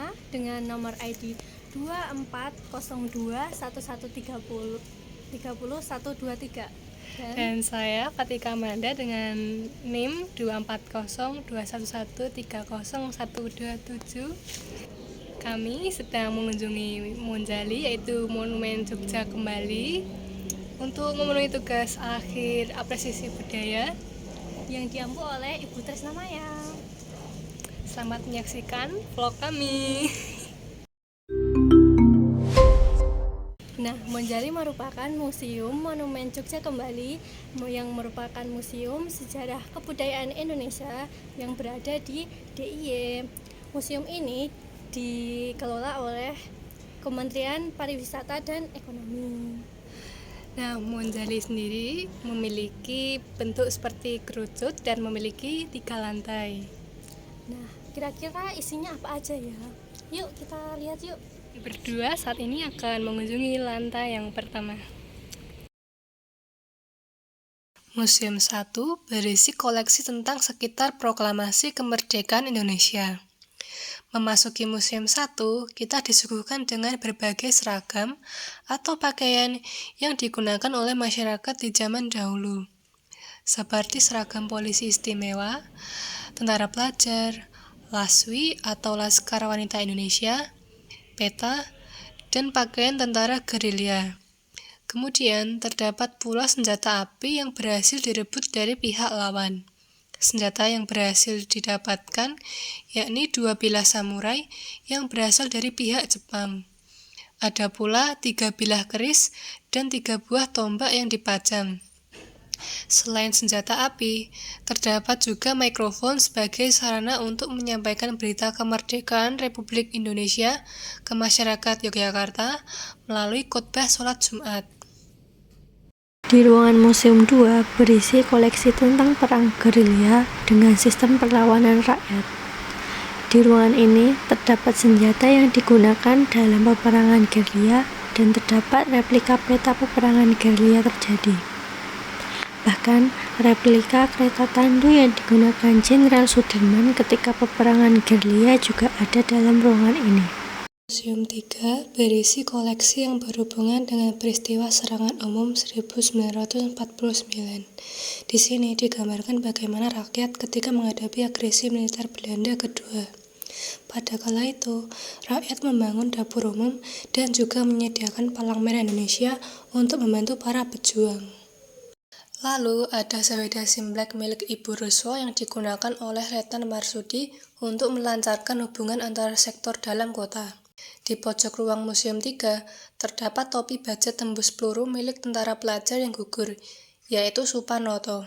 pertama dengan nomor ID 24021130 Dan saya Katika Amanda dengan NIM 240211300127. Kami sedang mengunjungi Monjali, yaitu Monumen Jogja Kembali, untuk memenuhi tugas akhir apresiasi budaya yang diampu oleh Ibu Tresna Maya. Selamat menyaksikan vlog kami. Nah, Monjali merupakan Museum Monumen Jogja Kembali yang merupakan museum sejarah kebudayaan Indonesia yang berada di DIY. Museum ini dikelola oleh Kementerian Pariwisata dan Ekonomi. Nah, Monjali sendiri memiliki bentuk seperti kerucut dan memiliki 3 lantai. Nah, kira-kira isinya apa aja ya? Yuk kita lihat yuk. Berdua saat ini akan mengunjungi lantai yang pertama. Museum 1 berisi koleksi tentang sekitar proklamasi kemerdekaan Indonesia. Memasuki Museum 1, kita disuguhkan dengan berbagai seragam atau pakaian yang digunakan oleh masyarakat di zaman dahulu, seperti seragam polisi istimewa, tentara pelajar, LASWI atau Laskar Wanita Indonesia, peta, dan pakaian tentara gerilya. Kemudian terdapat pula senjata api yang berhasil direbut dari pihak lawan. Senjata yang berhasil didapatkan yakni 2 bilah samurai yang berasal dari pihak Jepang. Ada pula 3 bilah keris dan 3 buah tombak yang dipajang. Selain senjata api, terdapat juga mikrofon sebagai sarana untuk menyampaikan berita kemerdekaan Republik Indonesia ke masyarakat Yogyakarta melalui khotbah sholat Jumat. Di ruangan Museum 2 berisi koleksi tentang perang gerilya dengan sistem perlawanan rakyat. Di ruangan ini terdapat senjata yang digunakan dalam peperangan gerilya dan terdapat replika peta peperangan gerilya terjadi. Bahkan, replika kereta tandu yang digunakan Jenderal Sudirman ketika peperangan gerilya juga ada dalam ruangan ini. Museum 3 berisi koleksi yang berhubungan dengan peristiwa serangan umum 1949. Di sini digambarkan bagaimana rakyat ketika menghadapi agresi militer Belanda kedua. Pada kala itu, rakyat membangun dapur umum dan juga menyediakan Palang Merah Indonesia untuk membantu para pejuang. Lalu ada sepeda Simplek milik Ibu Ruswo yang digunakan oleh Letnan Marsudi untuk melancarkan hubungan antar sektor dalam kota. Di pojok ruang Museum 3 terdapat topi baja tembus peluru milik tentara pelajar yang gugur, yaitu Suparnoto.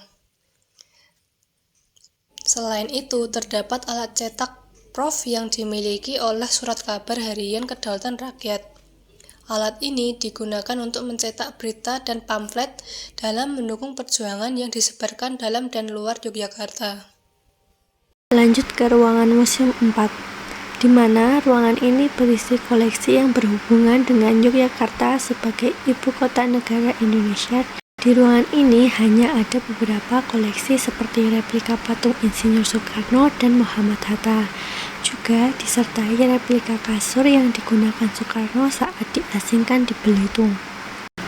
Selain itu, terdapat alat cetak prof yang dimiliki oleh Surat Kabar Harian Kedaulatan Rakyat. Alat ini digunakan untuk mencetak berita dan pamflet dalam mendukung perjuangan yang disebarkan dalam dan luar Yogyakarta. Lanjut ke ruangan Museum 4, di mana ruangan ini berisi koleksi yang berhubungan dengan Yogyakarta sebagai ibu kota negara Indonesia. Di ruangan ini hanya ada beberapa koleksi seperti replika patung Insinyur Soekarno dan Muhammad Hatta. Juga disertai replika kasur yang digunakan Soekarno saat diasingkan di Belitung.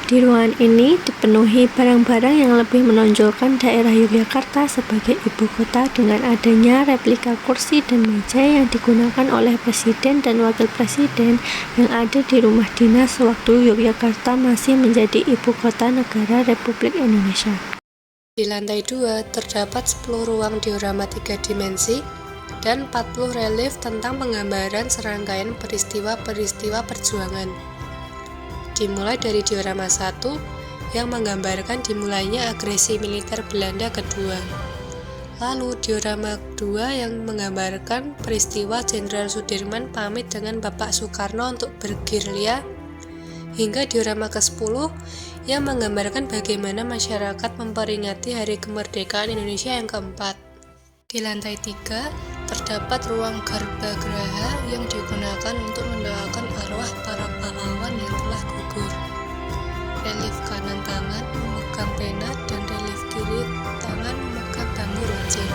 Di ruangan ini dipenuhi barang-barang yang lebih menonjolkan daerah Yogyakarta sebagai ibu kota dengan adanya replika kursi dan meja yang digunakan oleh Presiden dan Wakil Presiden yang ada di rumah dinas sewaktu Yogyakarta masih menjadi ibu kota negara Republik Indonesia. Di lantai 2 terdapat 10 ruang diorama 3 dimensi dan 40 relief tentang penggambaran serangkaian peristiwa-peristiwa perjuangan. Dimulai dari diorama 1 yang menggambarkan dimulainya agresi militer Belanda kedua. Lalu diorama 2 yang menggambarkan peristiwa Jenderal Sudirman pamit dengan Bapak Soekarno untuk bergerilya, hingga diorama ke-10 yang menggambarkan bagaimana masyarakat memperingati Hari Kemerdekaan Indonesia yang keempat. Di lantai 3 terdapat ruang Garbhagraha yang digunakan untuk mendoakan arwah para pahlawan yang telah gugur. Relief kanan tangan memegang pena dan relief kiri tangan memegang bambu runcing.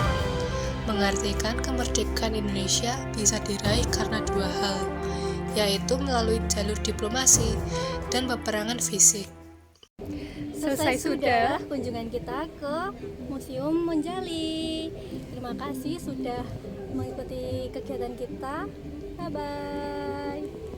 mengartikan kemerdekaan Indonesia bisa diraih karena dua hal, yaitu melalui jalur diplomasi dan peperangan fisik. Selesai sudah kunjungan kita ke Museum Monjali. Terima kasih sudah mengikuti kegiatan kita. Bye-bye.